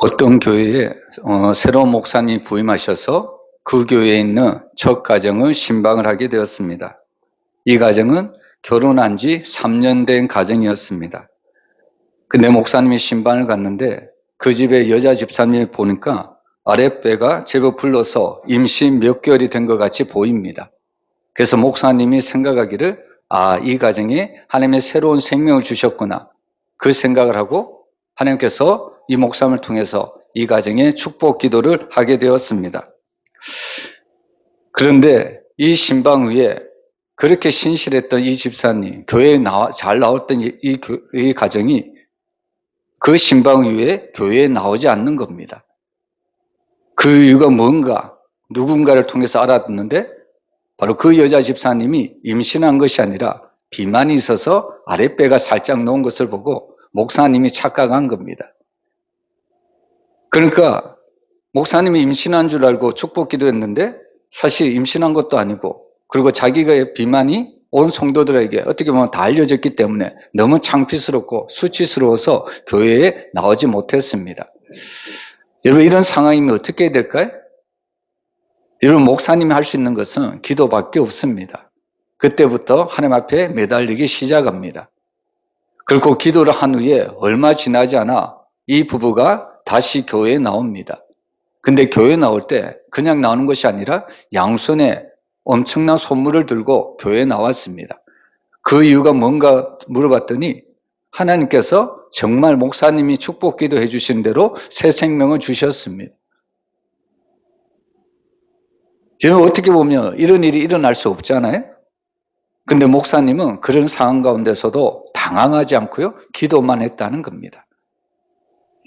어떤 교회에 새로운 목사님이 부임하셔서 그 교회에 있는 첫 가정을 신방을 하게 되었습니다. 이 가정은 결혼한 지 3년 된 가정이었습니다. 근데 목사님이 신방을 갔는데 그 집에 여자 집사님을 보니까 아랫배가 제법 불러서 임신 몇 개월이 된 것 같이 보입니다. 그래서 목사님이 생각하기를 이 가정에 하나님의 새로운 생명을 주셨구나. 그 생각을 하고 하나님께서 이 목사님을 통해서 이 가정에 축복 기도를 하게 되었습니다. 그런데 이 신방 후에 그렇게 신실했던 이 집사님, 교회에 잘 나왔던 이 가정이 그 신방 후에 교회에 나오지 않는 겁니다. 그 이유가 뭔가 누군가를 통해서 알았는데 바로 그 여자 집사님이 임신한 것이 아니라 비만이 있어서 아랫배가 살짝 놓은 것을 보고 목사님이 착각한 겁니다. 그러니까 목사님이 임신한 줄 알고 축복 기도했는데 사실 임신한 것도 아니고, 그리고 자기가 비만이 온 성도들에게 어떻게 보면 다 알려졌기 때문에 너무 창피스럽고 수치스러워서 교회에 나오지 못했습니다. 여러분, 이런 상황이면 어떻게 해야 될까요? 여러분, 목사님이 할 수 있는 것은 기도밖에 없습니다. 그때부터 하나님 앞에 매달리기 시작합니다. 그리고 기도를 한 후에 얼마 지나지 않아 이 부부가 다시 교회에 나옵니다. 근데 교회에 나올 때 그냥 나오는 것이 아니라 양손에 엄청난 선물을 들고 교회에 나왔습니다. 그 이유가 뭔가 물어봤더니 하나님께서 정말 목사님이 축복 기도해 주신 대로 새 생명을 주셨습니다. 여러분, 어떻게 보면 이런 일이 일어날 수 없잖아요. 근데 목사님은 그런 상황 가운데서도 당황하지 않고요, 기도만 했다는 겁니다.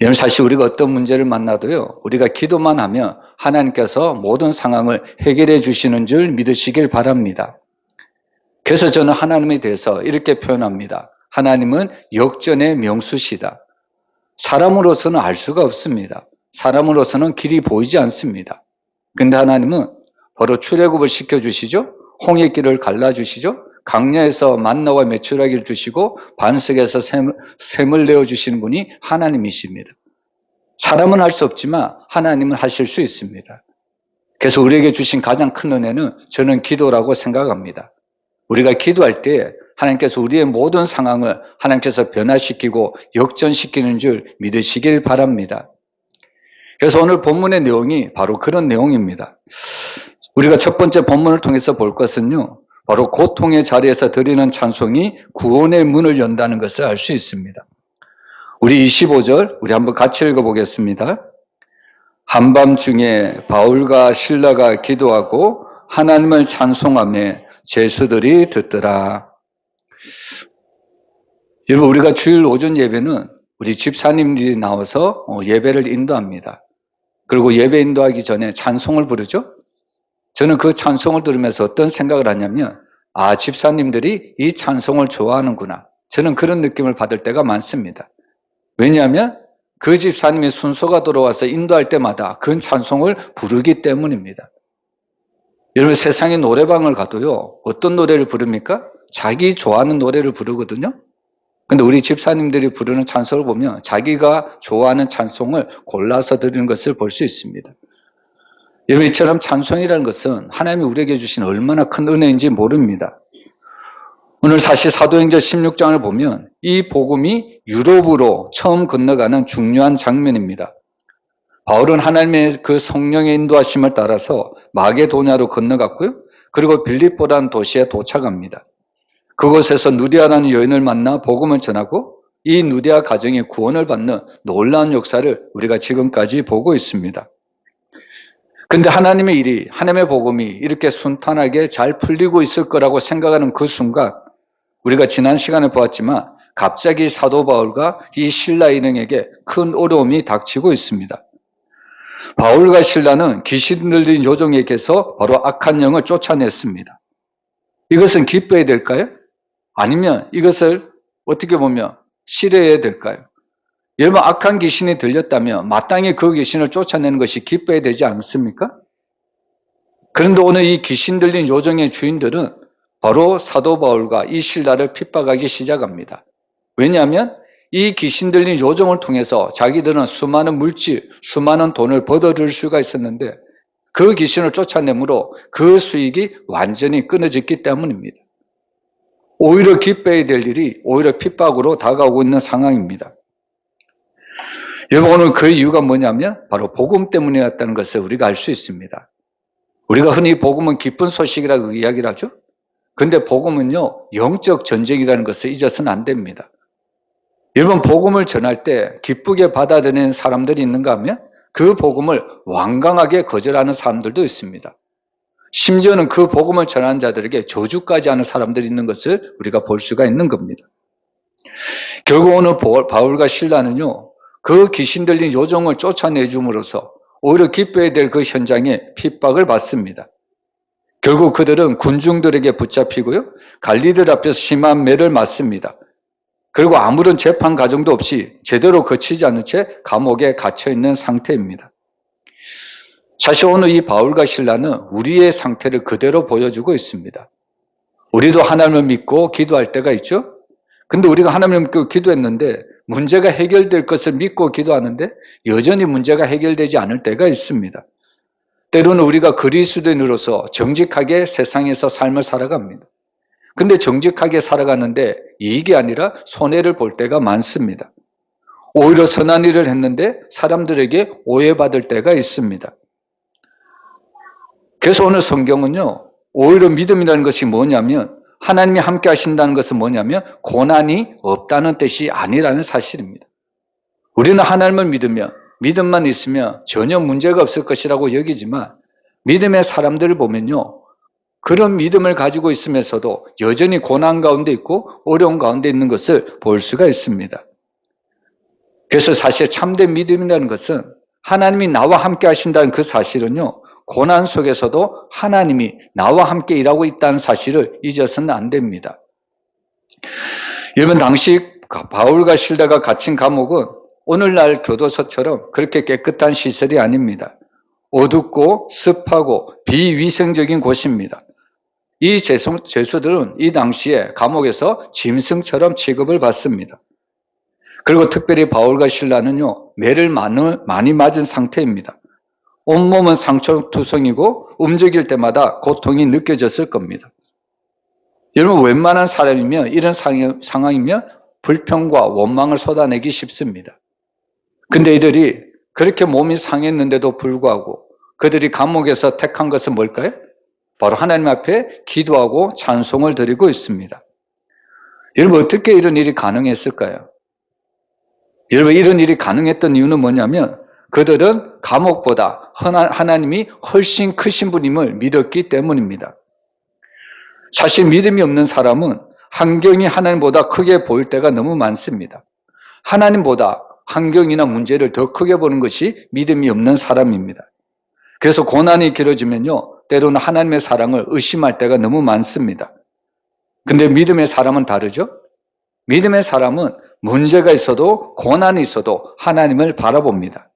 여러분, 사실 우리가 어떤 문제를 만나도요, 우리가 기도만 하면 하나님께서 모든 상황을 해결해 주시는 줄 믿으시길 바랍니다. 그래서 저는 하나님에 대해서 이렇게 표현합니다. 하나님은 역전의 명수시다. 사람으로서는 알 수가 없습니다. 사람으로서는 길이 보이지 않습니다. 근데 하나님은 바로 출애굽을 시켜주시죠. 홍해길을 갈라주시죠. 강야에서 만나와 메추라기를 주시고 반석에서 샘을 내어주시는 분이 하나님이십니다. 사람은 할 수 없지만 하나님은 하실 수 있습니다. 그래서 우리에게 주신 가장 큰 은혜는 저는 기도라고 생각합니다. 우리가 기도할 때 하나님께서 우리의 모든 상황을 하나님께서 변화시키고 역전시키는 줄 믿으시길 바랍니다. 그래서 오늘 본문의 내용이 바로 그런 내용입니다. 우리가 첫 번째 본문을 통해서 볼 것은요, 바로 고통의 자리에서 드리는 찬송이 구원의 문을 연다는 것을 알 수 있습니다. 우리 25절 우리 한번 같이 읽어보겠습니다. 한밤중에 바울과 실라가 기도하고 하나님을 찬송하며 제수들이 듣더라. 여러분, 우리가 주일 오전 예배는 우리 집사님들이 나와서 예배를 인도합니다. 그리고 예배 인도하기 전에 찬송을 부르죠. 저는 그 찬송을 들으면서 어떤 생각을 하냐면, 집사님들이 이 찬송을 좋아하는구나. 저는 그런 느낌을 받을 때가 많습니다. 왜냐하면 그 집사님이 순서가 들어와서 인도할 때마다 그 찬송을 부르기 때문입니다. 여러분, 세상의 노래방을 가도요, 어떤 노래를 부릅니까? 자기 좋아하는 노래를 부르거든요. 근데 우리 집사님들이 부르는 찬송을 보면 자기가 좋아하는 찬송을 골라서 드리는 것을 볼 수 있습니다. 여러분, 이처럼 찬송이라는 것은 하나님이 우리에게 주신 얼마나 큰 은혜인지 모릅니다. 오늘 사실 사도행전 16장을 보면 이 복음이 유럽으로 처음 건너가는 중요한 장면입니다. 바울은 하나님의 그 성령의 인도하심을 따라서 마게도냐로 건너갔고요. 그리고 빌립보라는 도시에 도착합니다. 그곳에서 누디아라는 여인을 만나 복음을 전하고 이 누디아 가정이 구원을 받는 놀라운 역사를 우리가 지금까지 보고 있습니다. 근데 하나님의 일이, 하나님의 복음이 이렇게 순탄하게 잘 풀리고 있을 거라고 생각하는 그 순간, 우리가 지난 시간에 보았지만 갑자기 사도 바울과 이 실라 일행에게 큰 어려움이 닥치고 있습니다. 바울과 실라는 귀신 들린 요정에게서 바로 악한 영을 쫓아냈습니다. 이것은 기뻐해야 될까요? 아니면 이것을 어떻게 보면 싫어해야 될까요? 여러분, 악한 귀신이 들렸다면 마땅히 그 귀신을 쫓아내는 것이 기뻐야 되지 않습니까? 그런데 오늘 이 귀신 들린 요정의 주인들은 바로 사도 바울과 이 실라를 핍박하기 시작합니다. 왜냐하면 이 귀신 들린 요정을 통해서 자기들은 수많은 물질, 수많은 돈을 벌어들일 수가 있었는데 그 귀신을 쫓아내므로 그 수익이 완전히 끊어졌기 때문입니다. 오히려 기뻐야 될 일이 오히려 핍박으로 다가오고 있는 상황입니다. 여러분, 오늘 그 이유가 뭐냐면 바로 복음 때문이었다는 것을 우리가 알 수 있습니다. 우리가 흔히 복음은 기쁜 소식이라고 이야기를 하죠. 근데 복음은요, 영적 전쟁이라는 것을 잊어서는 안 됩니다. 여러분, 복음을 전할 때 기쁘게 받아들이는 사람들이 있는가 하면 그 복음을 완강하게 거절하는 사람들도 있습니다. 심지어는 그 복음을 전하는 자들에게 저주까지 하는 사람들이 있는 것을 우리가 볼 수가 있는 겁니다. 결국 오늘 바울과 실라는요, 그 귀신 들린 요정을 쫓아내줌으로써 오히려 기뻐야 될 그 현장에 핍박을 받습니다. 결국 그들은 군중들에게 붙잡히고요, 관리들 앞에서 심한 매를 맞습니다. 그리고 아무런 재판 과정도 없이 제대로 거치지 않은 채 감옥에 갇혀 있는 상태입니다. 사실 오늘 이 바울과 실라는 우리의 상태를 그대로 보여주고 있습니다. 우리도 하나님을 믿고 기도할 때가 있죠. 근데 우리가 하나님을 믿고 기도했는데 문제가 해결될 것을 믿고 기도하는데 여전히 문제가 해결되지 않을 때가 있습니다. 때로는 우리가 그리스도인으로서 정직하게 세상에서 삶을 살아갑니다. 근데 정직하게 살아가는데 이익이 아니라 손해를 볼 때가 많습니다. 오히려 선한 일을 했는데 사람들에게 오해받을 때가 있습니다. 그래서 오늘 성경은요, 오히려 믿음이라는 것이 뭐냐면 하나님이 함께 하신다는 것은 뭐냐면 고난이 없다는 뜻이 아니라는 사실입니다. 우리는 하나님을 믿으며 믿음만 있으면 전혀 문제가 없을 것이라고 여기지만 믿음의 사람들을 보면요, 그런 믿음을 가지고 있으면서도 여전히 고난 가운데 있고 어려움 가운데 있는 것을 볼 수가 있습니다. 그래서 사실 참된 믿음이라는 것은 하나님이 나와 함께 하신다는 그 사실은요, 고난 속에서도 하나님이 나와 함께 일하고 있다는 사실을 잊어서는 안 됩니다. 여러분, 당시 바울과 실라가 갇힌 감옥은 오늘날 교도소처럼 그렇게 깨끗한 시설이 아닙니다. 어둡고 습하고 비위생적인 곳입니다. 이 죄수들은 이 당시에 감옥에서 짐승처럼 취급을 받습니다. 그리고 특별히 바울과 실라는요, 매를 많이 맞은 상태입니다. 온몸은 상처투성이고 움직일 때마다 고통이 느껴졌을 겁니다. 여러분, 웬만한 사람이면 이런 상황이면 불평과 원망을 쏟아내기 쉽습니다. 근데 이들이 그렇게 몸이 상했는데도 불구하고 그들이 감옥에서 택한 것은 뭘까요? 바로 하나님 앞에 기도하고 찬송을 드리고 있습니다. 여러분, 어떻게 이런 일이 가능했을까요? 여러분, 이런 일이 가능했던 이유는 뭐냐면 그들은 감옥보다 하나님이 훨씬 크신 분임을 믿었기 때문입니다. 사실 믿음이 없는 사람은 환경이 하나님보다 크게 보일 때가 너무 많습니다. 하나님보다 환경이나 문제를 더 크게 보는 것이 믿음이 없는 사람입니다. 그래서 고난이 길어지면요, 때로는 하나님의 사랑을 의심할 때가 너무 많습니다. 근데 믿음의 사람은 다르죠? 믿음의 사람은 문제가 있어도 고난이 있어도 하나님을 바라봅니다.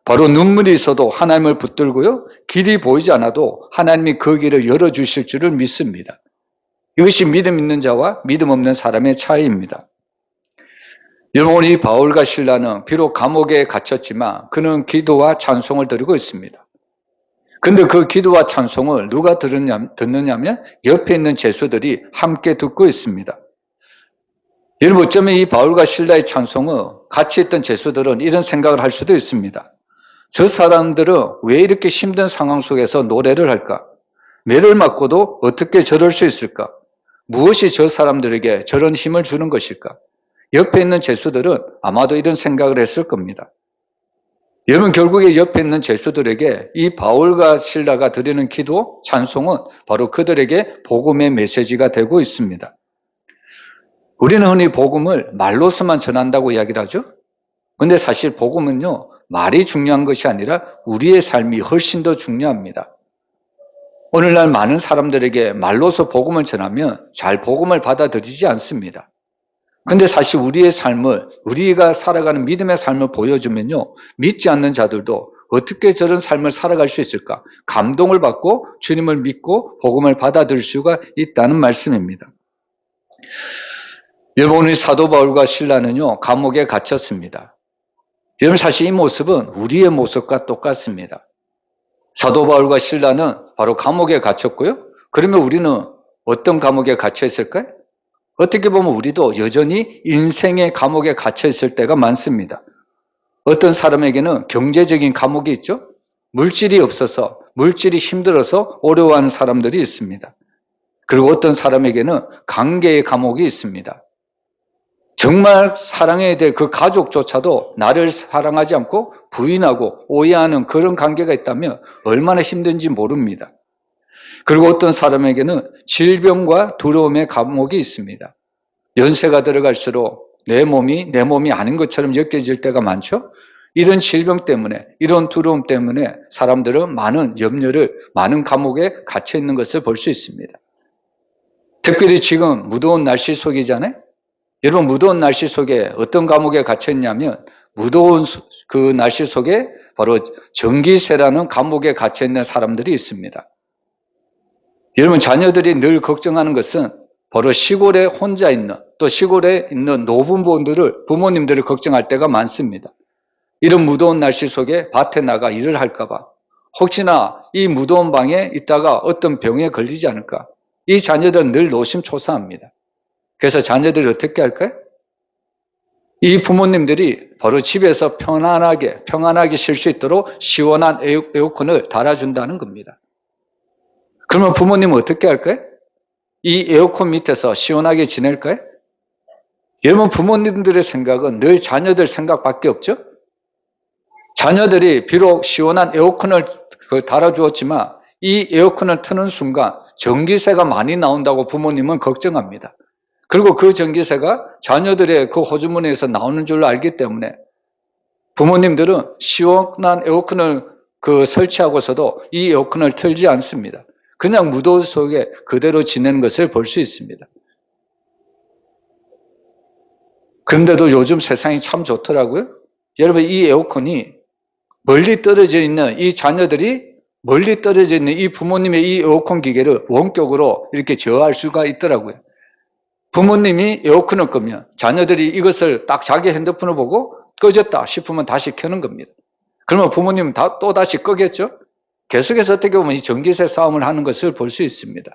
바로 눈물이 있어도 하나님을 붙들고요, 길이 보이지 않아도 하나님이 그 길을 열어주실 줄을 믿습니다. 이것이 믿음 있는 자와 믿음 없는 사람의 차이입니다. 여러분, 이 바울과 실라는 비록 감옥에 갇혔지만 그는 기도와 찬송을 드리고 있습니다. 근데 그 기도와 찬송을 누가 듣느냐면 옆에 있는 죄수들이 함께 듣고 있습니다. 여러분, 어쩌면 이 바울과 실라의 찬송을 같이 있던 죄수들은 이런 생각을 할 수도 있습니다. 저 사람들은 왜 이렇게 힘든 상황 속에서 노래를 할까? 매를 맞고도 어떻게 저럴 수 있을까? 무엇이 저 사람들에게 저런 힘을 주는 것일까? 옆에 있는 죄수들은 아마도 이런 생각을 했을 겁니다. 여러분, 결국에 옆에 있는 죄수들에게 이 바울과 실라가 드리는 기도, 찬송은 바로 그들에게 복음의 메시지가 되고 있습니다. 우리는 흔히 복음을 말로서만 전한다고 이야기를 하죠. 근데 사실 복음은요, 말이 중요한 것이 아니라 우리의 삶이 훨씬 더 중요합니다. 오늘날 많은 사람들에게 말로서 복음을 전하면 잘 복음을 받아들이지 않습니다. 근데 사실 우리의 삶을, 우리가 살아가는 믿음의 삶을 보여주면요, 믿지 않는 자들도 어떻게 저런 삶을 살아갈 수 있을까? 감동을 받고 주님을 믿고 복음을 받아들일 수가 있다는 말씀입니다. 여러분, 우리 사도 바울과 실라는요, 감옥에 갇혔습니다. 여러분, 사실 이 모습은 우리의 모습과 똑같습니다. 사도 바울과 실라는 바로 감옥에 갇혔고요. 그러면 우리는 어떤 감옥에 갇혀 있을까요? 어떻게 보면 우리도 여전히 인생의 감옥에 갇혀 있을 때가 많습니다. 어떤 사람에게는 경제적인 감옥이 있죠. 물질이 없어서, 물질이 힘들어서 어려워하는 사람들이 있습니다. 그리고 어떤 사람에게는 관계의 감옥이 있습니다. 정말 사랑해야 될 그 가족조차도 나를 사랑하지 않고 부인하고 오해하는 그런 관계가 있다면 얼마나 힘든지 모릅니다. 그리고 어떤 사람에게는 질병과 두려움의 감옥이 있습니다. 연세가 들어갈수록 내 몸이 아닌 것처럼 느껴질 때가 많죠. 이런 질병 때문에, 이런 두려움 때문에 사람들은 많은 염려를, 많은 감옥에 갇혀 있는 것을 볼 수 있습니다. 특별히 지금 무더운 날씨 속이잖아요. 여러분, 무더운 날씨 속에 어떤 감옥에 갇혀 있냐면 무더운 그 날씨 속에 바로 전기세라는 감옥에 갇혀 있는 사람들이 있습니다. 여러분, 자녀들이 늘 걱정하는 것은 바로 시골에 혼자 있는, 또 시골에 있는 노부부들을, 부모님들을 걱정할 때가 많습니다. 이런 무더운 날씨 속에 밭에 나가 일을 할까봐, 혹시나 이 무더운 방에 있다가 어떤 병에 걸리지 않을까, 이 자녀들은 늘 노심초사합니다. 그래서 자녀들이 어떻게 할까요? 이 부모님들이 바로 집에서 편안하게 쉴 수 있도록 시원한 에어컨을 달아준다는 겁니다. 그러면 부모님은 어떻게 할까요? 이 에어컨 밑에서 시원하게 지낼까요? 여러분, 부모님들의 생각은 늘 자녀들 생각밖에 없죠? 자녀들이 비록 시원한 에어컨을 달아주었지만 이 에어컨을 트는 순간 전기세가 많이 나온다고 부모님은 걱정합니다. 그리고 그 전기세가 자녀들의 그 호주머니에서 나오는 줄 알기 때문에 부모님들은 시원한 에어컨을 설치하고서도 이 에어컨을 틀지 않습니다. 그냥 무더위 속에 그대로 지내는 것을 볼 수 있습니다. 그런데도 요즘 세상이 참 좋더라고요. 여러분, 이 에어컨이 멀리 떨어져 있는 이 자녀들이 멀리 떨어져 있는 이 부모님의 이 에어컨 기계를 원격으로 이렇게 제어할 수가 있더라고요. 부모님이 에어컨을 끄면 자녀들이 이것을 딱 자기 핸드폰을 보고 꺼졌다 싶으면 다시 켜는 겁니다. 그러면 부모님은 또 다시 끄겠죠? 계속해서 어떻게 보면 이 전기세 싸움을 하는 것을 볼 수 있습니다.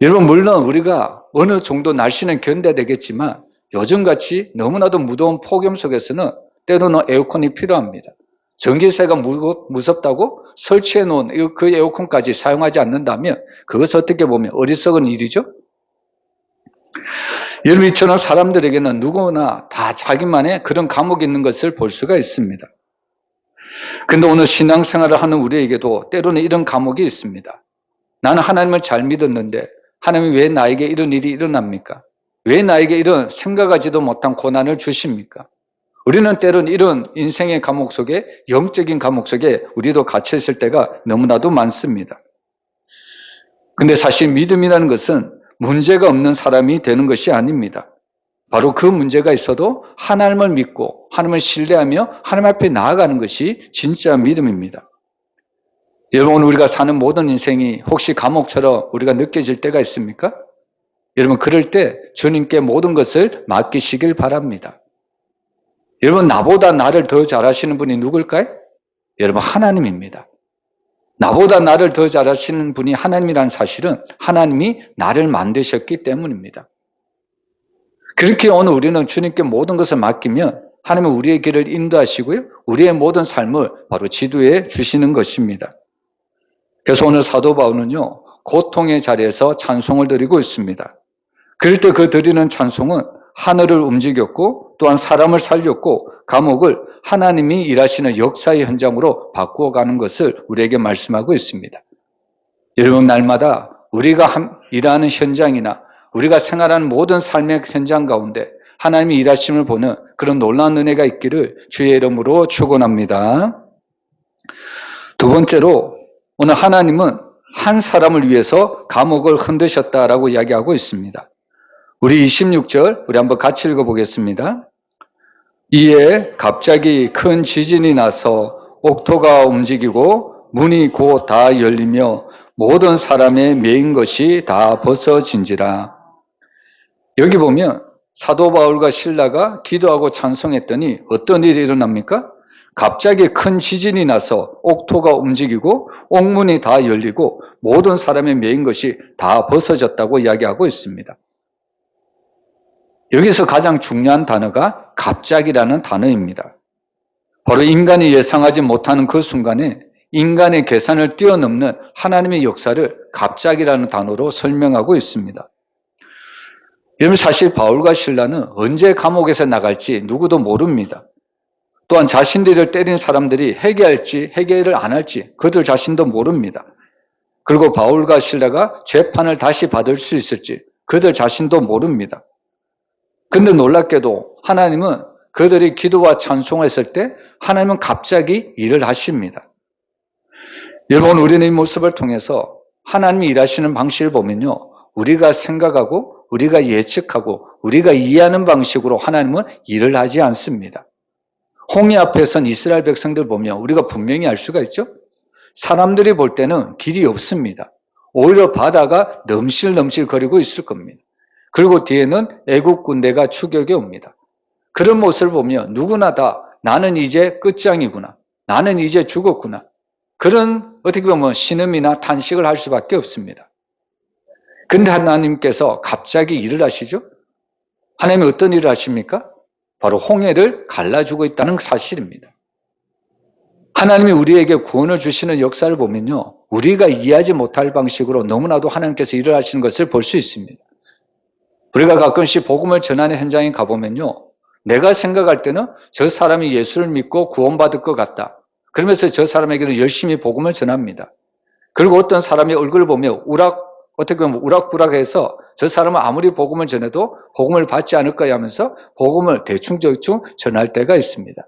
여러분, 물론 우리가 어느 정도 날씨는 견뎌되겠지만 요즘같이 너무나도 무더운 폭염 속에서는 때로는 에어컨이 필요합니다. 전기세가 무섭다고 설치해 놓은 그 에어컨까지 사용하지 않는다면 그것은 어떻게 보면 어리석은 일이죠? 여러분, 이처럼 사람들에게는 누구나 다 자기만의 그런 감옥이 있는 것을 볼 수가 있습니다. 그런데 오늘 신앙생활을 하는 우리에게도 때로는 이런 감옥이 있습니다. 나는 하나님을 잘 믿었는데 하나님이 왜 나에게 이런 일이 일어납니까? 왜 나에게 이런 생각하지도 못한 고난을 주십니까? 우리는 때로는 이런 인생의 감옥 속에, 영적인 감옥 속에 우리도 갇혀 있을 때가 너무나도 많습니다. 근데 사실 믿음이라는 것은 문제가 없는 사람이 되는 것이 아닙니다. 바로 그 문제가 있어도 하나님을 믿고 하나님을 신뢰하며 하나님 앞에 나아가는 것이 진짜 믿음입니다. 여러분, 우리가 사는 모든 인생이 혹시 감옥처럼 우리가 느껴질 때가 있습니까? 여러분, 그럴 때 주님께 모든 것을 맡기시길 바랍니다. 여러분, 나보다 나를 더 잘하시는 분이 누굴까요? 여러분, 하나님입니다. 나보다 나를 더 잘하시는 분이 하나님이라는 사실은 하나님이 나를 만드셨기 때문입니다. 그렇게 오늘 우리는 주님께 모든 것을 맡기면 하나님은 우리의 길을 인도하시고요, 우리의 모든 삶을 바로 지도해 주시는 것입니다. 그래서 오늘 사도 바울은요, 고통의 자리에서 찬송을 드리고 있습니다. 그럴 때 그 드리는 찬송은 하늘을 움직였고 또한 사람을 살렸고 감옥을 하나님이 일하시는 역사의 현장으로 바꾸어 가는 것을 우리에게 말씀하고 있습니다. 여러분, 날마다 우리가 일하는 현장이나 우리가 생활하는 모든 삶의 현장 가운데 하나님이 일하심을 보는 그런 놀라운 은혜가 있기를 주의 이름으로 축원합니다. 두 번째로, 오늘 하나님은 한 사람을 위해서 감옥을 흔드셨다라고 이야기하고 있습니다. 우리 26절 우리 한번 같이 읽어보겠습니다. 이에 갑자기 큰 지진이 나서 옥토가 움직이고 문이 곧 다 열리며 모든 사람의 메인 것이 다 벗어진지라. 여기 보면 사도 바울과 실라가 기도하고 찬송했더니 어떤 일이 일어납니까? 갑자기 큰 지진이 나서 옥토가 움직이고 옥문이 다 열리고 모든 사람의 매인 것이 다 벗어졌다고 이야기하고 있습니다. 여기서 가장 중요한 단어가 갑자기라는 단어입니다. 바로 인간이 예상하지 못하는 그 순간에 인간의 계산을 뛰어넘는 하나님의 역사를 갑자기라는 단어로 설명하고 있습니다. 여러분, 사실 바울과 실라는 언제 감옥에서 나갈지 누구도 모릅니다. 또한 자신들을 때린 사람들이 회개할지 회개를 안 할지 그들 자신도 모릅니다. 그리고 바울과 실라가 재판을 다시 받을 수 있을지 그들 자신도 모릅니다. 근데 놀랍게도 하나님은 그들이 기도와 찬송을 했을 때 하나님은 갑자기 일을 하십니다. 여러분, 우리는 이 모습을 통해서 하나님이 일하시는 방식을 보면요, 우리가 생각하고 우리가 예측하고 우리가 이해하는 방식으로 하나님은 일을 하지 않습니다. 홍해 앞에 선 이스라엘 백성들 보면 우리가 분명히 알 수가 있죠. 사람들이 볼 때는 길이 없습니다. 오히려 바다가 넘실넘실 거리고 있을 겁니다. 그리고 뒤에는 애국 군대가 추격해 옵니다. 그런 모습을 보면 누구나 다 나는 이제 끝장이구나, 나는 이제 죽었구나, 그런 어떻게 보면 신음이나 탄식을 할 수밖에 없습니다. 근데 하나님께서 갑자기 일을 하시죠. 하나님이 어떤 일을 하십니까? 바로 홍해를 갈라주고 있다는 사실입니다. 하나님이 우리에게 구원을 주시는 역사를 보면요, 우리가 이해하지 못할 방식으로 너무나도 하나님께서 일을 하시는 것을 볼 수 있습니다. 우리가 가끔씩 복음을 전하는 현장에 가보면요, 내가 생각할 때는 저 사람이 예수를 믿고 구원받을 것 같다. 그러면서 저 사람에게도 열심히 복음을 전합니다. 그리고 어떤 사람의 얼굴을 보며 어떻게 보면 우락부락해서 저 사람은 아무리 복음을 전해도 복음을 받지 않을 거야 하면서 복음을 대충대충 전할 때가 있습니다.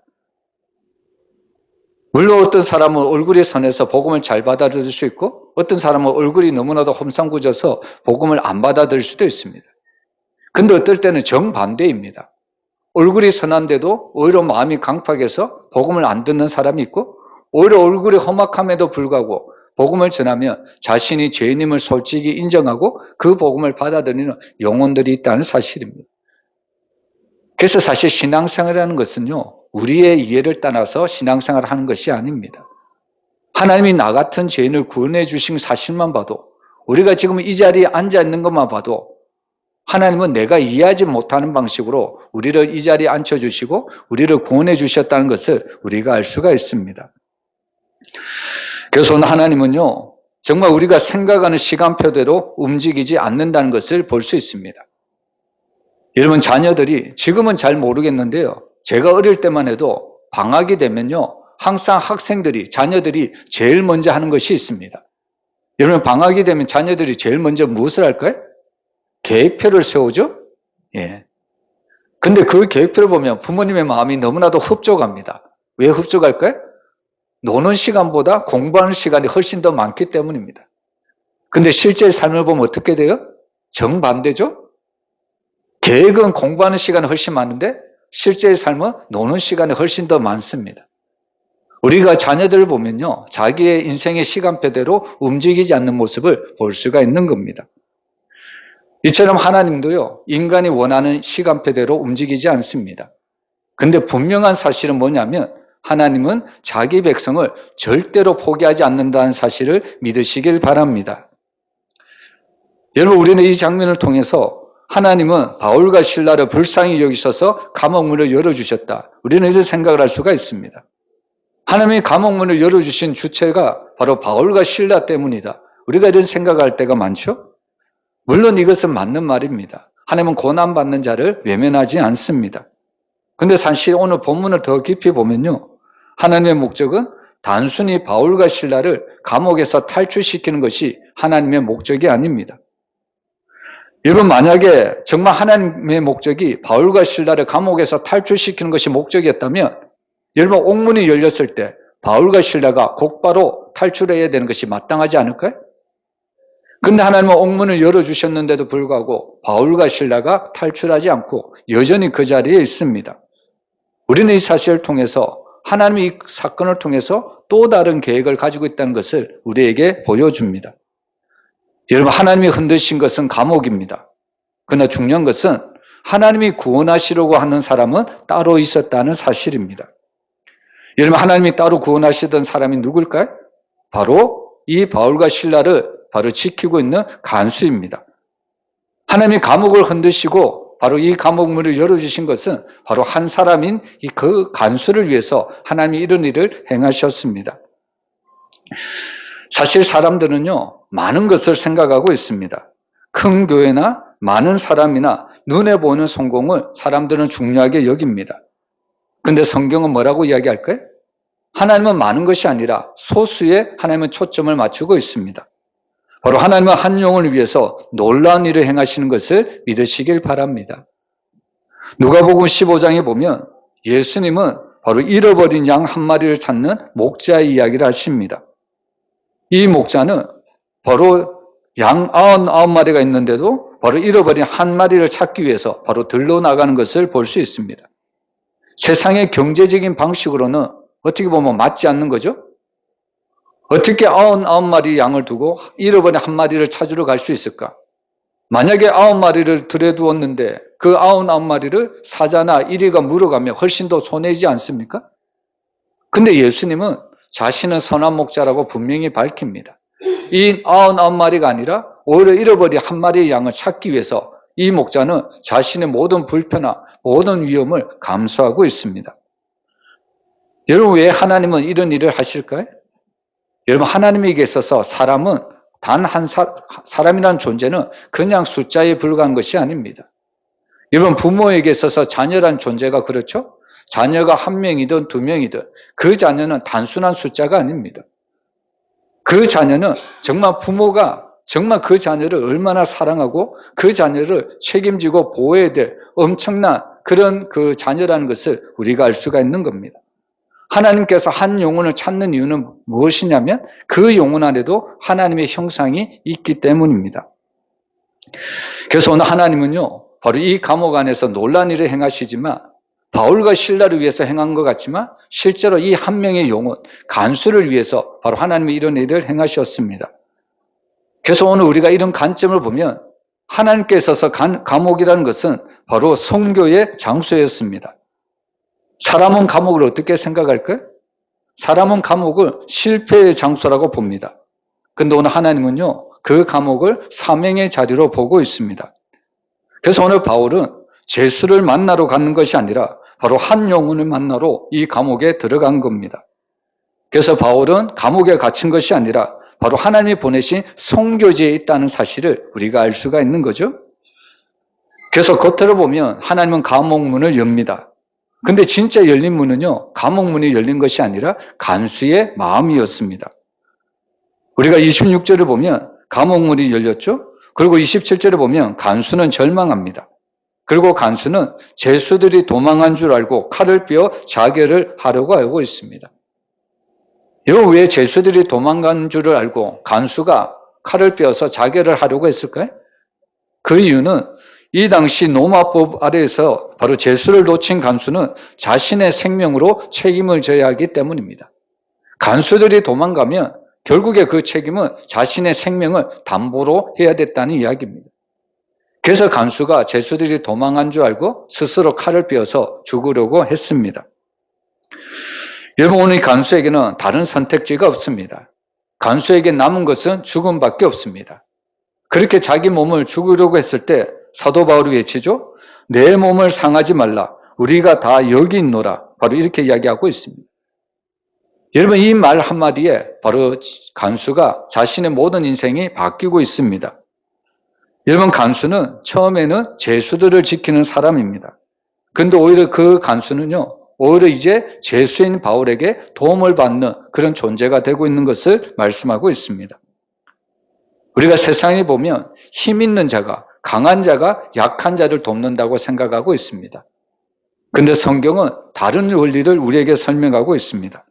물론 어떤 사람은 얼굴이 선해서 복음을 잘 받아들일 수 있고 어떤 사람은 얼굴이 너무나도 험상궂어서 복음을 안 받아들일 수도 있습니다. 근데 어떨 때는 정반대입니다. 얼굴이 선한데도 오히려 마음이 강팍해서 복음을 안 듣는 사람이 있고, 오히려 얼굴이 험악함에도 불구하고 복음을 전하면 자신이 죄인임을 솔직히 인정하고 그 복음을 받아들이는 영혼들이 있다는 사실입니다. 그래서 사실 신앙생활이라는 것은요, 우리의 이해를 떠나서 신앙생활을 하는 것이 아닙니다. 하나님이 나 같은 죄인을 구원해 주신 사실만 봐도, 우리가 지금 이 자리에 앉아 있는 것만 봐도 하나님은 내가 이해하지 못하는 방식으로 우리를 이 자리에 앉혀주시고 우리를 구원해 주셨다는 것을 우리가 알 수가 있습니다. 그래서 하나님은요, 정말 우리가 생각하는 시간표대로 움직이지 않는다는 것을 볼 수 있습니다. 여러분, 자녀들이 지금은 잘 모르겠는데요, 제가 어릴 때만 해도 방학이 되면요, 항상 자녀들이 제일 먼저 하는 것이 있습니다. 여러분, 방학이 되면 자녀들이 제일 먼저 무엇을 할까요? 계획표를 세우죠? 예. 근데 그 계획표를 보면 부모님의 마음이 너무나도 흡족합니다. 왜 흡족할까요? 노는 시간보다 공부하는 시간이 훨씬 더 많기 때문입니다. 근데 실제 삶을 보면 어떻게 돼요? 정반대죠? 계획은 공부하는 시간이 훨씬 많은데 실제 삶은 노는 시간이 훨씬 더 많습니다. 우리가 자녀들을 보면요, 자기의 인생의 시간표대로 움직이지 않는 모습을 볼 수가 있는 겁니다. 이처럼 하나님도요, 인간이 원하는 시간표대로 움직이지 않습니다. 근데 분명한 사실은 뭐냐면 하나님은 자기 백성을 절대로 포기하지 않는다는 사실을 믿으시길 바랍니다. 여러분, 우리는 이 장면을 통해서 하나님은 바울과 실라를 불쌍히 여기셔서 감옥문을 열어주셨다, 우리는 이런 생각을 할 수가 있습니다. 하나님이 감옥문을 열어주신 주체가 바로 바울과 실라 때문이다, 우리가 이런 생각을 할 때가 많죠. 물론 이것은 맞는 말입니다. 하나님은 고난받는 자를 외면하지 않습니다. 근데 사실 오늘 본문을 더 깊이 보면요, 하나님의 목적은 단순히 바울과 실라를 감옥에서 탈출시키는 것이 하나님의 목적이 아닙니다. 여러분, 만약에 정말 하나님의 목적이 바울과 실라를 감옥에서 탈출시키는 것이 목적이었다면 여러분, 옥문이 열렸을 때 바울과 실라가 곧바로 탈출해야 되는 것이 마땅하지 않을까요? 근데 하나님은 옥문을 열어주셨는데도 불구하고 바울과 실라가 탈출하지 않고 여전히 그 자리에 있습니다. 우리는 이 사실을 통해서 하나님이 이 사건을 통해서 또 다른 계획을 가지고 있다는 것을 우리에게 보여줍니다. 여러분, 하나님이 흔드신 것은 감옥입니다. 그러나 중요한 것은 하나님이 구원하시려고 하는 사람은 따로 있었다는 사실입니다. 여러분, 하나님이 따로 구원하시던 사람이 누굴까요? 바로 이 바울과 실라를 바로 지키고 있는 간수입니다. 하나님이 감옥을 흔드시고 바로 이 감옥 문을 열어주신 것은 바로 한 사람인 그 간수를 위해서 하나님이 이런 일을 행하셨습니다. 사실 사람들은요, 많은 것을 생각하고 있습니다. 큰 교회나 많은 사람이나 눈에 보이는 성공을 사람들은 중요하게 여깁니다. 근데 성경은 뭐라고 이야기할까요? 하나님은 많은 것이 아니라 소수에 하나님은 초점을 맞추고 있습니다. 바로 하나님은 한 영혼을 위해서 놀라운 일을 행하시는 것을 믿으시길 바랍니다. 누가복음 15장에 보면 예수님은 바로 잃어버린 양 한 마리를 찾는 목자의 이야기를 하십니다. 이 목자는 바로 양 99마리가 있는데도 바로 잃어버린 한 마리를 찾기 위해서 바로 들러 나가는 것을 볼 수 있습니다. 세상의 경제적인 방식으로는 어떻게 보면 맞지 않는 거죠? 어떻게 99마리 양을 두고 잃어버린 한 마리를 찾으러 갈 수 있을까? 만약에 9마리를 들여 두었는데 그 99마리를 사자나 이리가 물어가면 훨씬 더 손해지지 않습니까? 근데 예수님은 자신은 선한 목자라고 분명히 밝힙니다. 이 99마리가 아니라 오히려 잃어버린 한 마리의 양을 찾기 위해서 이 목자는 자신의 모든 불편함, 모든 위험을 감수하고 있습니다. 여러분, 왜 하나님은 이런 일을 하실까요? 여러분, 하나님에게 있어서 사람은 단 한 사람이라는 존재는 그냥 숫자에 불과한 것이 아닙니다. 여러분, 부모에게 있어서 자녀라는 존재가 그렇죠? 자녀가 한 명이든 두 명이든 그 자녀는 단순한 숫자가 아닙니다. 그 자녀는 정말 부모가 정말 그 자녀를 얼마나 사랑하고 그 자녀를 책임지고 보호해야 될 엄청난 그런 그 자녀라는 것을 우리가 알 수가 있는 겁니다. 하나님께서 한 영혼을 찾는 이유는 무엇이냐면 그 영혼 안에도 하나님의 형상이 있기 때문입니다. 그래서 오늘 하나님은요, 바로 이 감옥 안에서 놀라운 일을 행하시지만 바울과 실라를 위해서 행한 것 같지만 실제로 이 한 명의 영혼, 간수를 위해서 바로 하나님이 이런 일을 행하셨습니다. 그래서 오늘 우리가 이런 관점을 보면 하나님께 있어서 감옥이라는 것은 바로 성교의 장소였습니다. 사람은 감옥을 어떻게 생각할까요? 사람은 감옥을 실패의 장소라고 봅니다. 그런데 오늘 하나님은요, 그 감옥을 사명의 자리로 보고 있습니다. 그래서 오늘 바울은 제수를 만나러 가는 것이 아니라 바로 한 영혼을 만나러 이 감옥에 들어간 겁니다. 그래서 바울은 감옥에 갇힌 것이 아니라 바로 하나님이 보내신 선교지에 있다는 사실을 우리가 알 수가 있는 거죠. 그래서 겉으로 보면 하나님은 감옥 문을 엽니다. 근데 진짜 열린 문은요, 감옥 문이 열린 것이 아니라 간수의 마음이었습니다. 우리가 26절을 보면 감옥 문이 열렸죠. 그리고 27절에 보면 간수는 절망합니다. 그리고 간수는 죄수들이 도망한 줄 알고 칼을 삐어 자결을 하려고 하고 있습니다. 여러분, 왜 죄수들이 도망간 줄을 알고 간수가 칼을 삐어서 자결을 하려고 했을까요? 그 이유는 이 당시 로마법 아래에서 바로 죄수를 놓친 간수는 자신의 생명으로 책임을 져야 하기 때문입니다. 간수들이 도망가면 결국에 그 책임은 자신의 생명을 담보로 해야 됐다는 이야기입니다. 그래서 간수가 죄수들이 도망한 줄 알고 스스로 칼을 삐어서 죽으려고 했습니다. 여러분, 오늘 간수에게는 다른 선택지가 없습니다. 간수에게 남은 것은 죽음밖에 없습니다. 그렇게 자기 몸을 죽이려고 했을 때 사도 바울이 외치죠. 내 몸을 상하지 말라. 우리가 다 여기 있노라. 바로 이렇게 이야기하고 있습니다. 여러분, 이 말 한마디에 바로 간수가 자신의 모든 인생이 바뀌고 있습니다. 여러분, 간수는 처음에는 죄수들을 지키는 사람입니다. 그런데 오히려 그 간수는요, 오히려 이제 죄수인 바울에게 도움을 받는 그런 존재가 되고 있는 것을 말씀하고 있습니다. 우리가 세상에 보면 힘 있는 자가, 강한 자가 약한 자를 돕는다고 생각하고 있습니다. 그런데 성경은 다른 원리를 우리에게 설명하고 있습니다.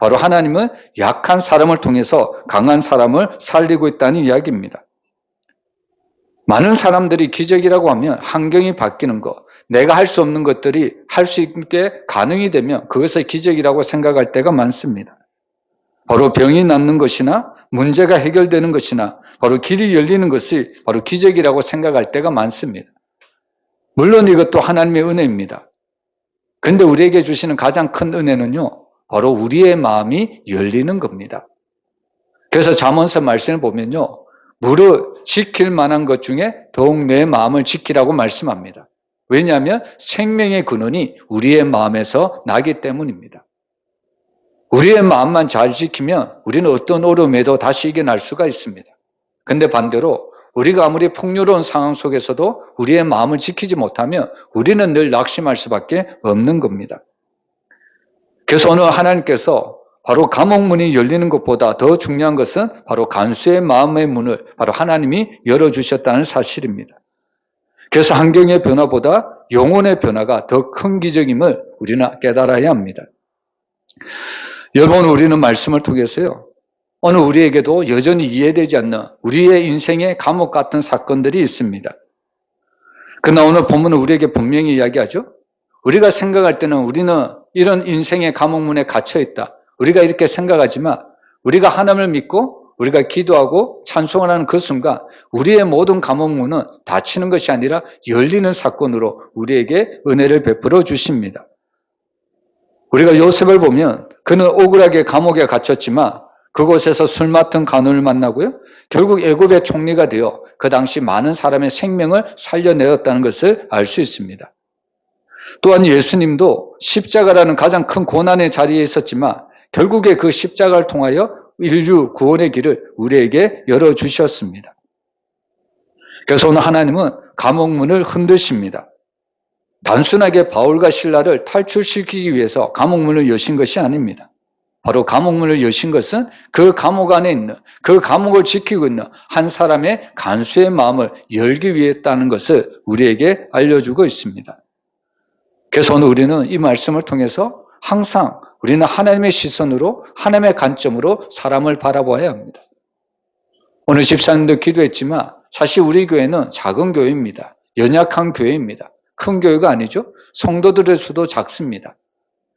바로 하나님은 약한 사람을 통해서 강한 사람을 살리고 있다는 이야기입니다. 많은 사람들이 기적이라고 하면 환경이 바뀌는 것, 내가 할 수 없는 것들이 할 수 있게 가능이 되면 그것을 기적이라고 생각할 때가 많습니다. 바로 병이 낫는 것이나 문제가 해결되는 것이나 바로 길이 열리는 것이 바로 기적이라고 생각할 때가 많습니다. 물론 이것도 하나님의 은혜입니다. 그런데 우리에게 주시는 가장 큰 은혜는요, 바로 우리의 마음이 열리는 겁니다. 그래서 잠언서 말씀을 보면요, 무릇 지킬 만한 것 중에 더욱 내 마음을 지키라고 말씀합니다. 왜냐하면 생명의 근원이 우리의 마음에서 나기 때문입니다. 우리의 마음만 잘 지키면 우리는 어떤 어려움에도 다시 이겨낼 수가 있습니다. 근데 반대로 우리가 아무리 풍요로운 상황 속에서도 우리의 마음을 지키지 못하면 우리는 늘 낙심할 수밖에 없는 겁니다. 그래서 오늘 하나님께서 바로 감옥 문이 열리는 것보다 더 중요한 것은 바로 간수의 마음의 문을 바로 하나님이 열어주셨다는 사실입니다. 그래서 환경의 변화보다 영혼의 변화가 더 큰 기적임을 우리는 깨달아야 합니다. 여러분, 우리는 말씀을 통해서요, 오늘 우리에게도 여전히 이해되지 않는 우리의 인생의 감옥 같은 사건들이 있습니다. 그러나 오늘 본문은 우리에게 분명히 이야기하죠. 우리가 생각할 때는 우리는 이런 인생의 감옥문에 갇혀있다, 우리가 이렇게 생각하지만 우리가 하나님을 믿고 우리가 기도하고 찬송을 하는 그 순간 우리의 모든 감옥문은 닫히는 것이 아니라 열리는 사건으로 우리에게 은혜를 베풀어 주십니다. 우리가 요셉을 보면 그는 억울하게 감옥에 갇혔지만 그곳에서 술 맡은 간원을 만나고요, 결국 애굽의 총리가 되어 그 당시 많은 사람의 생명을 살려내었다는 것을 알 수 있습니다. 또한 예수님도 십자가라는 가장 큰 고난의 자리에 있었지만 결국에 그 십자가를 통하여 인류 구원의 길을 우리에게 열어주셨습니다. 그래서 오늘 하나님은 감옥문을 흔드십니다. 단순하게 바울과 실라를 탈출시키기 위해서 감옥문을 여신 것이 아닙니다. 바로 감옥문을 여신 것은 그 감옥 안에 있는, 그 감옥을 지키고 있는 한 사람의 간수의 마음을 열기 위했다는 것을 우리에게 알려주고 있습니다. 그래서 오늘 우리는 이 말씀을 통해서 항상 우리는 하나님의 시선으로, 하나님의 관점으로 사람을 바라봐야 합니다. 오늘 집사님도 기도했지만 사실 우리 교회는 작은 교회입니다. 연약한 교회입니다. 큰 교회가 아니죠. 성도들의 수도 작습니다.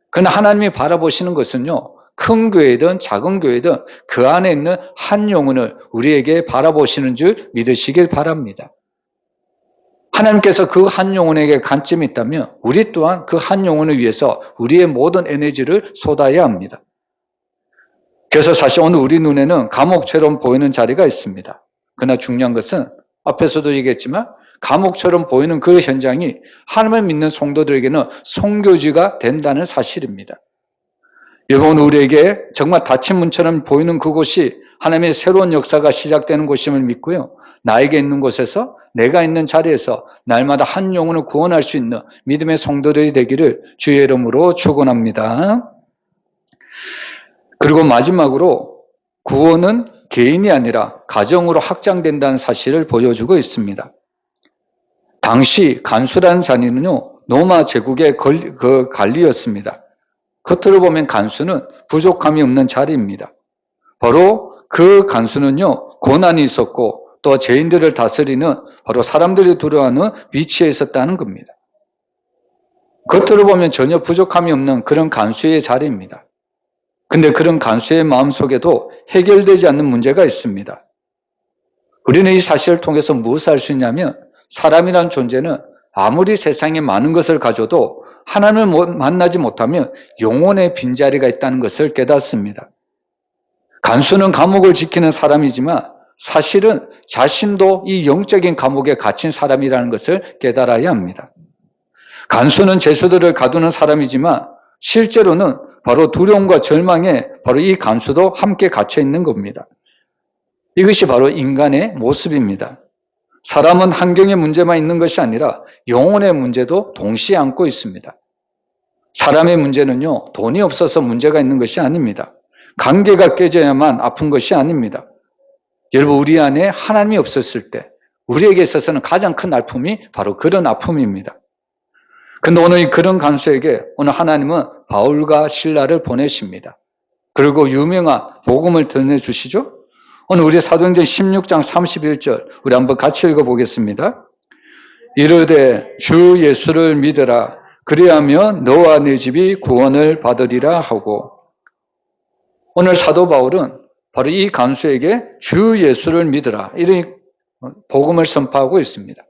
그러나 하나님이 바라보시는 것은요, 큰 교회든 작은 교회든 그 안에 있는 한 영혼을 우리에게 바라보시는 줄 믿으시길 바랍니다. 하나님께서 그 한 영혼에게 관점이 있다면 우리 또한 그 한 영혼을 위해서 우리의 모든 에너지를 쏟아야 합니다. 그래서 사실 오늘 우리 눈에는 감옥처럼 보이는 자리가 있습니다. 그러나 중요한 것은 앞에서도 얘기했지만 감옥처럼 보이는 그 현장이 하나님을 믿는 성도들에게는 송교지가 된다는 사실입니다. 여러분, 우리에게 정말 닫힌 문처럼 보이는 그곳이 하나님의 새로운 역사가 시작되는 곳임을 믿고요, 나에게 있는 곳에서, 내가 있는 자리에서 날마다 한 영혼을 구원할 수 있는 믿음의 성도들이 되기를 주의 이름으로 축원합니다. 그리고 마지막으로 구원은 개인이 아니라 가정으로 확장된다는 사실을 보여주고 있습니다. 당시 간수라는 자리는요, 로마 제국의 관리였습니다. 겉으로 보면 간수는 부족함이 없는 자리입니다. 바로 그 간수는요, 고난이 있었고 또 죄인들을 다스리는 바로 사람들이 두려워하는 위치에 있었다는 겁니다. 겉으로 보면 전혀 부족함이 없는 그런 간수의 자리입니다. 근데 그런 간수의 마음속에도 해결되지 않는 문제가 있습니다. 우리는 이 사실을 통해서 무엇을 알 수 있냐면 사람이란 존재는 아무리 세상에 많은 것을 가져도 하나님을 만나지 못하면 영혼의 빈자리가 있다는 것을 깨닫습니다. 간수는 감옥을 지키는 사람이지만 사실은 자신도 이 영적인 감옥에 갇힌 사람이라는 것을 깨달아야 합니다. 간수는 죄수들을 가두는 사람이지만 실제로는 바로 두려움과 절망에 바로 이 간수도 함께 갇혀 있는 겁니다. 이것이 바로 인간의 모습입니다. 사람은 환경의 문제만 있는 것이 아니라 영혼의 문제도 동시에 안고 있습니다. 사람의 문제는요, 돈이 없어서 문제가 있는 것이 아닙니다. 관계가 깨져야만 아픈 것이 아닙니다. 여러분, 우리 안에 하나님이 없었을 때 우리에게 있어서는 가장 큰 아픔이 바로 그런 아픔입니다. 그런데 오늘 그런 간수에게 오늘 하나님은 바울과 실라를 보내십니다. 그리고 유명한 복음을 전해주시죠. 오늘 우리 사도행전 16장 31절 우리 한번 같이 읽어보겠습니다. 이르되 주 예수를 믿으라. 그리하면 너와 네 집이 구원을 받으리라 하고, 오늘 사도 바울은 바로 이 간수에게 주 예수를 믿으라, 이런 복음을 선포하고 있습니다.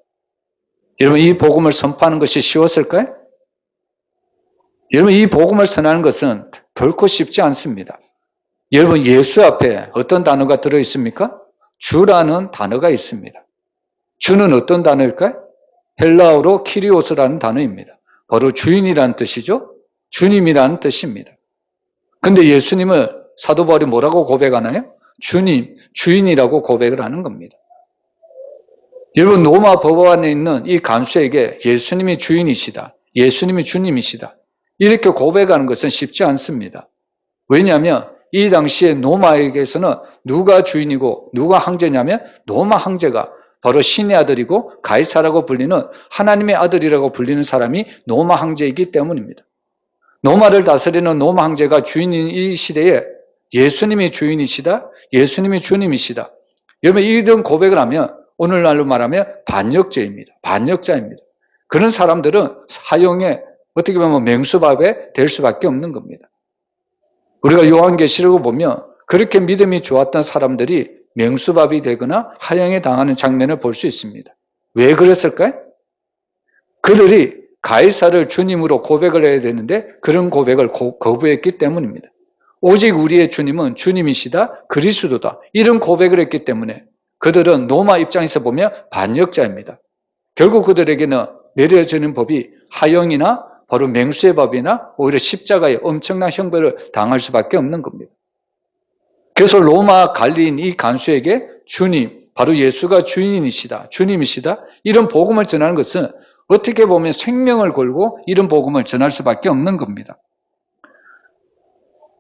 여러분, 이 복음을 선포하는 것이 쉬웠을까요? 여러분, 이 복음을 전하는 것은 결코 쉽지 않습니다. 여러분, 예수 앞에 어떤 단어가 들어있습니까? 주라는 단어가 있습니다. 주는 어떤 단어일까요? 헬라어로 키리오스라는 단어입니다. 바로 주인이라는 뜻이죠. 주님이라는 뜻입니다. 근데 예수님을 사도 바울이 뭐라고 고백하나요? 주님, 주인이라고 고백을 하는 겁니다. 여러분, 로마 법원에 있는 이 간수에게 예수님이 주인이시다, 예수님이 주님이시다, 이렇게 고백하는 것은 쉽지 않습니다. 왜냐하면 이 당시에 로마에게서는 누가 주인이고 누가 황제냐면, 로마 황제가 바로 신의 아들이고 가이사라고 불리는 하나님의 아들이라고 불리는 사람이 로마 황제이기 때문입니다. 로마를 다스리는 로마 황제가 주인인 이 시대에 예수님이 주인이시다, 예수님이 주님이시다, 여러분, 이런 고백을 하면 오늘날로 말하면 반역죄입니다. 반역자입니다. 그런 사람들은 사형에 어떻게 보면 맹수밥에 될 수밖에 없는 겁니다. 우리가 요한계시록을 보면 그렇게 믿음이 좋았던 사람들이 맹수밥이 되거나 하형에 당하는 장면을 볼 수 있습니다. 왜 그랬을까요? 그들이 가이사를 주님으로 고백을 해야 되는데 그런 고백을 거부했기 때문입니다. 오직 우리의 주님은 주님이시다, 그리스도다, 이런 고백을 했기 때문에 그들은 로마 입장에서 보면 반역자입니다. 결국 그들에게는 내려지는 법이 하형이나 바로 맹수의 법이나 오히려 십자가에 엄청난 형벌을 당할 수밖에 없는 겁니다. 그래서 로마 관리인 이 간수에게 주님, 바로 예수가 주인이시다, 주님이시다, 이런 복음을 전하는 것은 어떻게 보면 생명을 걸고 이런 복음을 전할 수밖에 없는 겁니다.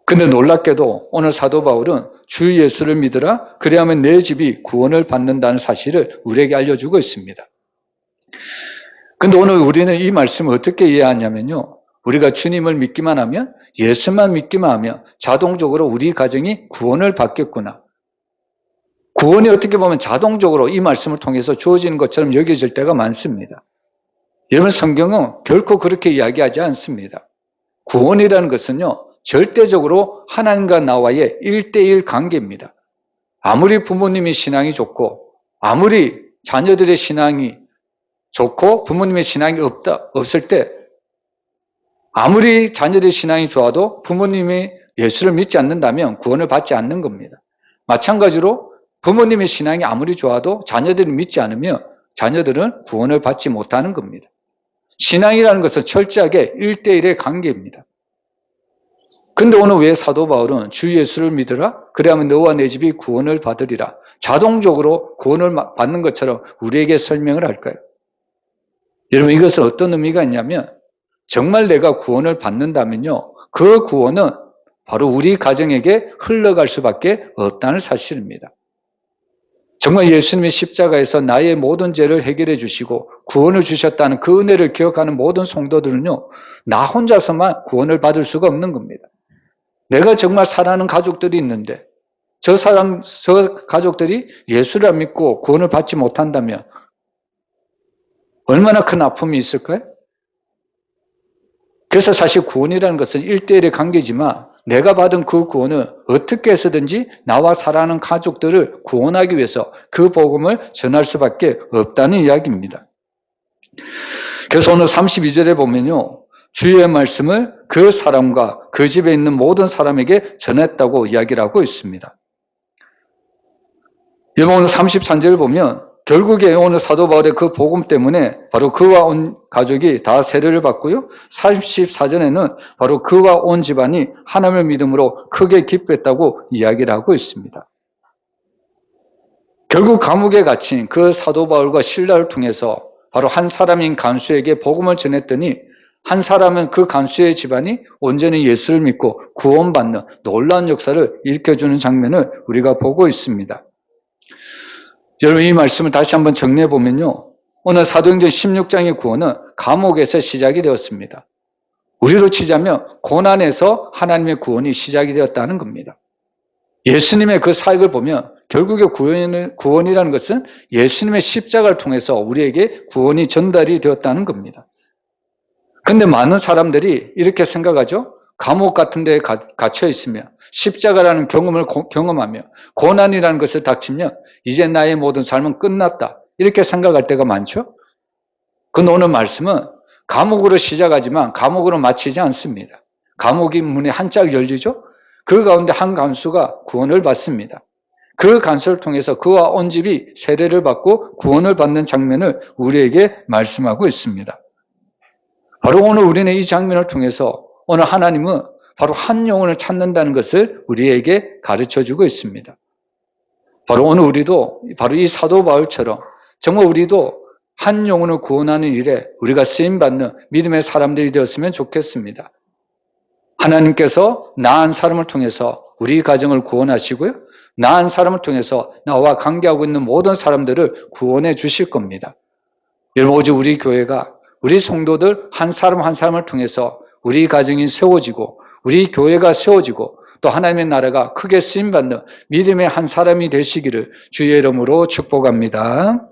근데 놀랍게도 오늘 사도 바울은 주 예수를 믿으라, 그래야만 내 집이 구원을 받는다는 사실을 우리에게 알려주고 있습니다. 근데 오늘 우리는 이 말씀을 어떻게 이해하냐면요, 우리가 주님을 믿기만 하면, 예수만 믿기만 하면 자동적으로 우리 가정이 구원을 받겠구나, 구원이 어떻게 보면 자동적으로 이 말씀을 통해서 주어지는 것처럼 여겨질 때가 많습니다. 여러분, 성경은 결코 그렇게 이야기하지 않습니다. 구원이라는 것은요, 절대적으로 하나님과 나와의 1대1 관계입니다. 아무리 부모님의 신앙이 좋고, 아무리 자녀들의 신앙이 좋고 부모님의 신앙이 없을 때, 아무리 자녀들의 신앙이 좋아도 부모님이 예수를 믿지 않는다면 구원을 받지 않는 겁니다. 마찬가지로 부모님의 신앙이 아무리 좋아도 자녀들이 믿지 않으면 자녀들은 구원을 받지 못하는 겁니다. 신앙이라는 것은 철저하게 1대1의 관계입니다. 근데 오늘 왜 사도 바울은 주 예수를 믿으라, 그래야만 너와 내 집이 구원을 받으리라, 자동적으로 구원을 받는 것처럼 우리에게 설명을 할까요? 여러분, 이것은 어떤 의미가 있냐면, 정말 내가 구원을 받는다면요, 그 구원은 바로 우리 가정에게 흘러갈 수밖에 없다는 사실입니다. 정말 예수님의 십자가에서 나의 모든 죄를 해결해 주시고 구원을 주셨다는 그 은혜를 기억하는 모든 성도들은요, 나 혼자서만 구원을 받을 수가 없는 겁니다. 내가 정말 사랑하는 가족들이 있는데 저 가족들이 예수를 안 믿고 구원을 받지 못한다면 얼마나 큰 아픔이 있을까요? 그래서 사실 구원이라는 것은 1대1의 관계지만 내가 받은 그 구원을 어떻게 해서든지 나와 사랑하는 가족들을 구원하기 위해서 그 복음을 전할 수밖에 없다는 이야기입니다. 그래서 오늘 32절에 보면요, 주의 말씀을 그 사람과 그 집에 있는 모든 사람에게 전했다고 이야기를 하고 있습니다. 여러분, 오늘 33절을 보면 결국에 오늘 사도 바울의 그 복음 때문에 바로 그와 온 가족이 다 세례를 받고요, 34절에는 바로 그와 온 집안이 하나님을 믿음으로 크게 기뻐했다고 이야기를 하고 있습니다. 결국 감옥에 갇힌 그 사도 바울과 실라를 통해서 바로 한 사람인 간수에게 복음을 전했더니 한 사람은 그 간수의 집안이 온전히 예수를 믿고 구원받는 놀라운 역사를 일으켜주는 장면을 우리가 보고 있습니다. 여러분, 이 말씀을 다시 한번 정리해 보면요, 오늘 사도행전 16장의 구원은 감옥에서 시작이 되었습니다. 우리로 치자면 고난에서 하나님의 구원이 시작이 되었다는 겁니다. 예수님의 그 사역을 보면 결국에 구원이라는 것은 예수님의 십자가를 통해서 우리에게 구원이 전달이 되었다는 겁니다. 근데 많은 사람들이 이렇게 생각하죠. 감옥 같은 데에 갇혀 있으며 십자가라는 경험을 경험하며 고난이라는 것을 닥치면 이제 나의 모든 삶은 끝났다, 이렇게 생각할 때가 많죠. 그 오늘 말씀은 감옥으로 시작하지만 감옥으로 마치지 않습니다. 감옥이 문이 한짝 열리죠. 그 가운데 한 간수가 구원을 받습니다. 그 간수를 통해서 그와 온 집이 세례를 받고 구원을 받는 장면을 우리에게 말씀하고 있습니다. 바로 오늘 우리는 이 장면을 통해서 오늘 하나님은 바로 한 영혼을 찾는다는 것을 우리에게 가르쳐주고 있습니다. 바로 오늘 우리도 바로 이 사도 바울처럼 정말 우리도 한 영혼을 구원하는 일에 우리가 쓰임받는 믿음의 사람들이 되었으면 좋겠습니다. 하나님께서 나 한 사람을 통해서 우리 가정을 구원하시고요. 나 한 사람을 통해서 나와 관계하고 있는 모든 사람들을 구원해 주실 겁니다. 여러분, 오직 우리 교회가 우리 성도들 한 사람 한 사람을 통해서 우리 가정이 세워지고 우리 교회가 세워지고 또 하나님의 나라가 크게 쓰임받는 믿음의 한 사람이 되시기를 주의 이름으로 축복합니다.